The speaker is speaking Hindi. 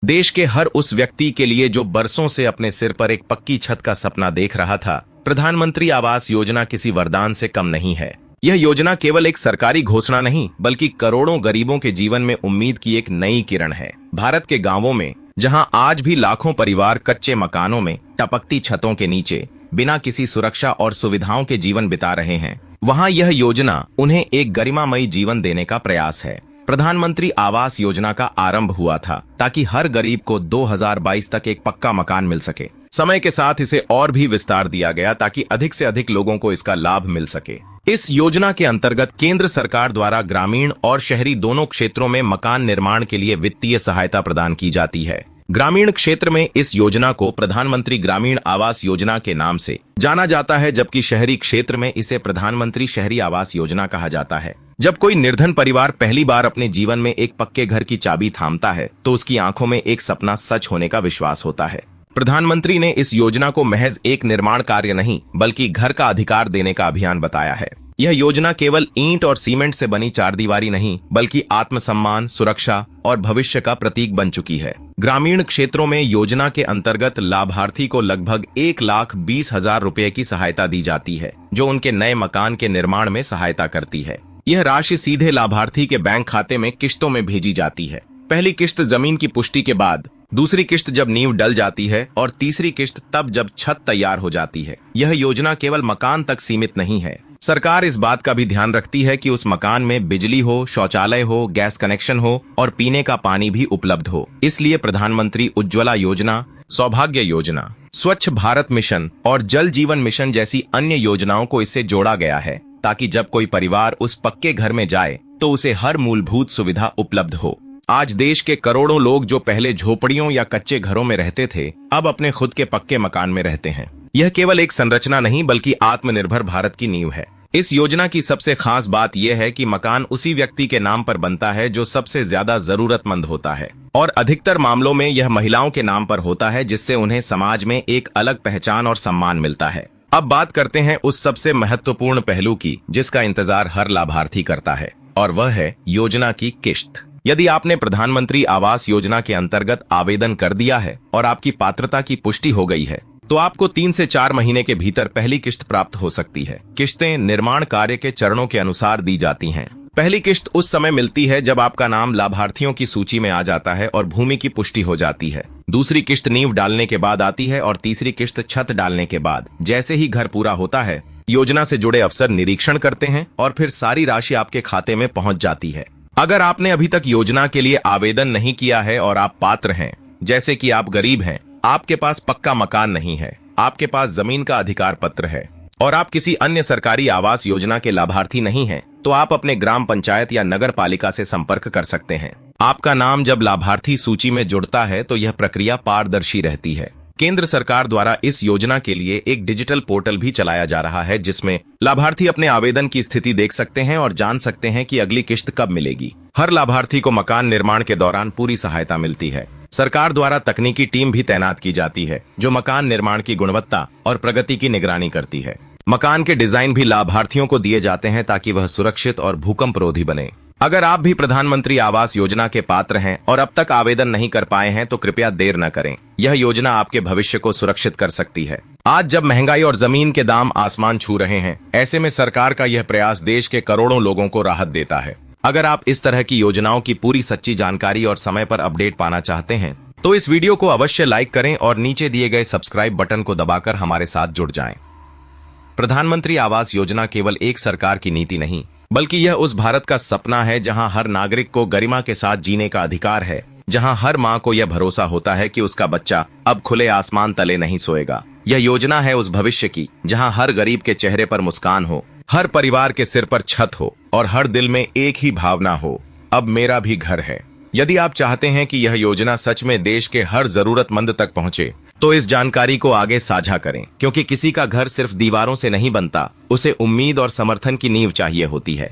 देश के हर उस व्यक्ति के लिए जो बरसों से अपने सिर पर एक पक्की छत का सपना देख रहा था, प्रधानमंत्री आवास योजना किसी वरदान से कम नहीं है। यह योजना केवल एक सरकारी घोषणा नहीं, बल्कि करोड़ों गरीबों के जीवन में उम्मीद की एक नई किरण है। भारत के गांवों में, जहां आज भी लाखों परिवार कच्चे मकानों में टपकती छतों के नीचे बिना किसी सुरक्षा और सुविधाओं के जीवन बिता रहे हैं, वहां यह योजना उन्हें एक गरिमामयी जीवन देने का प्रयास है। प्रधानमंत्री आवास योजना का आरंभ हुआ था ताकि हर गरीब को 2022 तक एक पक्का मकान मिल सके। समय के साथ इसे और भी विस्तार दिया गया ताकि अधिक से अधिक लोगों को इसका लाभ मिल सके। इस योजना के अंतर्गत केंद्र सरकार द्वारा ग्रामीण और शहरी दोनों क्षेत्रों में मकान निर्माण के लिए वित्तीय सहायता प्रदान की जाती है। ग्रामीण क्षेत्र में इस योजना को प्रधानमंत्री ग्रामीण आवास योजना के नाम से जाना जाता है, जबकि शहरी क्षेत्र में इसे प्रधानमंत्री शहरी आवास योजना कहा जाता है। जब कोई निर्धन परिवार पहली बार अपने जीवन में एक पक्के घर की चाबी थामता है, तो उसकी आंखों में एक सपना सच होने का विश्वास होता है। प्रधानमंत्री ने इस योजना को महज एक निर्माण कार्य नहीं, बल्कि घर का अधिकार देने का अभियान बताया है। यह योजना केवल ईंट और सीमेंट से बनी चारदीवारी नहीं, बल्कि आत्मसम्मान, सुरक्षा और भविष्य का प्रतीक बन चुकी है। ग्रामीण क्षेत्रों में योजना के अंतर्गत लाभार्थी को लगभग 1,20,000 रुपए की सहायता दी जाती है, जो उनके नए मकान के निर्माण में सहायता करती है। यह राशि सीधे लाभार्थी के बैंक खाते में किश्तों में भेजी जाती है। पहली किश्त जमीन की पुष्टि के बाद, दूसरी किश्त जब नींव डल जाती है और तीसरी किश्त तब जब छत तैयार हो जाती है। यह योजना केवल मकान तक सीमित नहीं है। सरकार इस बात का भी ध्यान रखती है कि उस मकान में बिजली हो, शौचालय हो, गैस कनेक्शन हो और पीने का पानी भी उपलब्ध हो। इसलिए प्रधानमंत्री उज्ज्वला योजना, सौभाग्य योजना, स्वच्छ भारत मिशन और जल जीवन मिशन जैसी अन्य योजनाओं को इससे जोड़ा गया है, ताकि जब कोई परिवार उस पक्के घर में जाए तो उसे हर मूलभूत सुविधा उपलब्ध हो। आज देश के करोड़ों लोग जो पहले झोपड़ियों या कच्चे घरों में रहते थे, अब अपने खुद के पक्के मकान में रहते हैं। यह केवल एक संरचना नहीं, बल्कि आत्मनिर्भर भारत की नींव है। इस योजना की सबसे खास बात यह है कि मकान उसी व्यक्ति के नाम पर बनता है जो सबसे ज्यादा जरूरतमंद होता है, और अधिकतर मामलों में यह महिलाओं के नाम पर होता है, जिससे उन्हें समाज में एक अलग पहचान और सम्मान मिलता है। अब बात करते हैं उस सबसे महत्वपूर्ण पहलू की जिसका इंतजार हर लाभार्थी करता है, और वह है योजना की किश्त। यदि आपने प्रधानमंत्री आवास योजना के अंतर्गत आवेदन कर दिया है और आपकी पात्रता की पुष्टि हो गई है, तो आपको 3 से 4 महीने के भीतर पहली किश्त प्राप्त हो सकती है। किश्तें निर्माण कार्य के चरणों के अनुसार दी जाती हैं। पहली किश्त उस समय मिलती है जब आपका नाम लाभार्थियों की सूची में आ जाता है और भूमि की पुष्टि हो जाती है। दूसरी किश्त नींव डालने के बाद आती है और तीसरी किश्त छत डालने के बाद। जैसे ही घर पूरा होता है, योजना से जुड़े अफसर निरीक्षण करते हैं और फिर सारी राशि आपके खाते में पहुंच जाती है। अगर आपने अभी तक योजना के लिए आवेदन नहीं किया है और आप पात्र हैं, जैसे कि आप गरीब हैं, आपके पास पक्का मकान नहीं है, आपके पास जमीन का अधिकार पत्र है और आप किसी अन्य सरकारी आवास योजना के लाभार्थी नहीं हैं, तो आप अपने ग्राम पंचायत या नगर पालिका से संपर्क कर सकते हैं। आपका नाम जब लाभार्थी सूची में जुड़ता है तो यह प्रक्रिया पारदर्शी रहती है। केंद्र सरकार द्वारा इस योजना के लिए एक डिजिटल पोर्टल भी चलाया जा रहा है, जिसमें लाभार्थी अपने आवेदन की स्थिति देख सकते हैं और जान सकते हैं कि अगली किश्त कब मिलेगी। हर लाभार्थी को मकान निर्माण के दौरान पूरी सहायता मिलती है। सरकार द्वारा तकनीकी टीम भी तैनात की जाती है, जो मकान निर्माण की गुणवत्ता और प्रगति की निगरानी करती है। मकान के डिजाइन भी लाभार्थियों को दिए जाते हैं ताकि वह सुरक्षित और भूकंपरोधी बने। अगर आप भी प्रधानमंत्री आवास योजना के पात्र हैं और अब तक आवेदन नहीं कर पाए हैं, तो कृपया देर न करें। यह योजना आपके भविष्य को सुरक्षित कर सकती है। आज जब महंगाई और जमीन के दाम आसमान छू रहे हैं, ऐसे में सरकार का यह प्रयास देश के करोड़ों लोगों को राहत देता है। अगर आप इस तरह की योजनाओं की पूरी सच्ची जानकारी और समय पर अपडेट पाना चाहते हैं, तो इस वीडियो को अवश्य लाइक करें और नीचे दिए गए सब्सक्राइब बटन को दबाकर हमारे साथ जुड़ जाएं। प्रधानमंत्री आवास योजना केवल एक सरकार की नीति नहीं, बल्कि यह उस भारत का सपना है जहां हर नागरिक को गरिमा के साथ जीने का अधिकार है, जहां हर मां को यह भरोसा होता है कि उसका बच्चा अब खुले आसमान तले नहीं सोएगा। यह योजना है उस भविष्य की जहां हर गरीब के चेहरे पर मुस्कान हो, हर परिवार के सिर पर छत हो और हर दिल में एक ही भावना हो, अब मेरा भी घर है। यदि आप चाहते हैं कि यह योजना सच में देश के हर जरूरतमंद तक पहुंचे, तो इस जानकारी को आगे साझा करें, क्योंकि किसी का घर सिर्फ दीवारों से नहीं बनता, उसे उम्मीद और समर्थन की नींव चाहिए होती है।